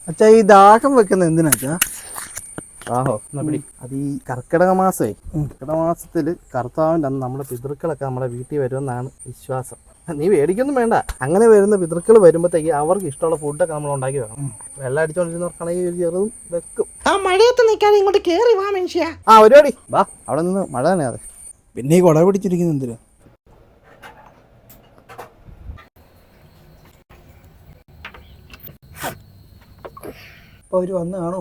അച്ഛാ ഈ ദാഹം വെക്കുന്ന എന്തിനാച്ചാ? ആഹോ അത് ഈ കർക്കിടക മാസമേ, കർക്കിടക മാസത്തില് കർത്താവിൻ്റെ അന്ന് നമ്മുടെ പിതൃക്കളൊക്കെ നമ്മുടെ വീട്ടിൽ വരുമെന്നാണ് വിശ്വാസം. നീ മേടിക്കൊന്നും വേണ്ട. അങ്ങനെ വരുന്ന പിതൃക്കൾ വരുമ്പോഴത്തേക്ക് അവർക്ക് ഇഷ്ടമുള്ള ഫുഡൊക്കെ നമ്മൾ ഉണ്ടാക്കി വെക്കണം. വെള്ളം അടിച്ചോണ്ടിരുന്നവർക്കാണെങ്കിൽ ചെറുതും വെക്കും. ആ മഴയത്ത് നിൽക്കാതെ ഇങ്ങോട്ട് കേറി വാ മനുഷ്യ. ആ പരിപാടി വാ, അവിടെ നിന്ന് മഴ തന്നെ. അതെ, പിന്നെ ഈ കൊട പിടിച്ചിരിക്കുന്ന എന്തിനാ? അപ്പൊ അവര് വന്ന് കാണോ?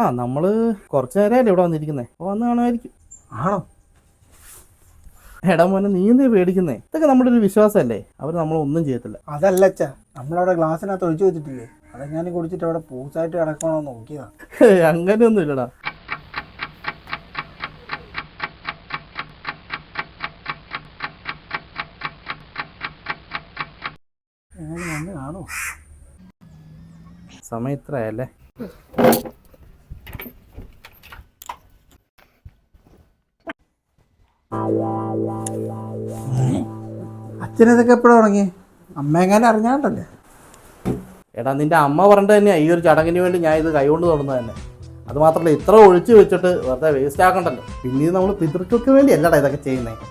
ആ നമ്മള് കുറച്ചു നേരമല്ലേ ഇവിടെ വന്നിരിക്കുന്നേ, അപ്പൊ വന്ന് കാണുമായിരിക്കും. ആണോ? എടാ മോനെ, നീ എന്തേ പേടിക്കുന്നേ? ഇതൊക്കെ നമ്മുടെ ഒരു വിശ്വാസമല്ലേ, അവർ നമ്മളൊന്നും ചെയ്യത്തില്ല. അതല്ല അച്ഛാ, നമ്മളവിടെ ഗ്ലാസ്സിനകത്ത് ഒഴിച്ചു വെച്ചിട്ടില്ലേ, അതെങ്ങാനും കുടിച്ചിട്ട് അവിടെ പൂസായിട്ട് കിടക്കണോ നോക്കിയതാ. അങ്ങനെയൊന്നും ഇല്ലടാ. വന്ന് കാണോ? സമയം ഇത്രയല്ലേ? അച്ഛനതൊക്കെ എപ്പോഴാ തുടങ്ങി? അമ്മ എങ്ങനെ അറിഞ്ഞാണ്ടല്ലേ? എടാ, നിന്റെ അമ്മ പറഞ്ഞിട്ട് തന്നെയാ ഈ ഒരു ചടങ്ങിന് വേണ്ടി ഞാൻ ഇത് കൈകൊണ്ട് തൊടുന്നത് തന്നെ. അത് മാത്രമല്ല, ഇത്ര ഒഴിച്ചു വെച്ചിട്ട് വെറുതെ വേസ്റ്റ് ആക്കണ്ടല്ലോ. പിന്നീട് നമ്മൾ പിതൃക്കൾക്ക് വേണ്ടി അല്ലടാ ഇതൊക്കെ ചെയ്യുന്നത്.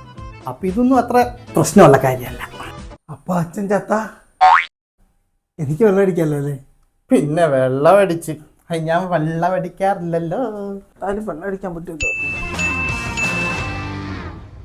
അപ്പൊ ഇതൊന്നും അത്ര പ്രശ്നമുള്ള കാര്യമല്ല. അപ്പൊ അച്ഛൻ ചത്ത എനിക്ക് വെള്ളം അടിക്കാമല്ലോ അല്ലേ? പിന്നെ വെള്ളം അടിച്ച് ഞാൻ വെള്ളം അടിക്കാറില്ലല്ലോ. വെള്ളം അടിക്കാൻ പറ്റുമല്ലോ.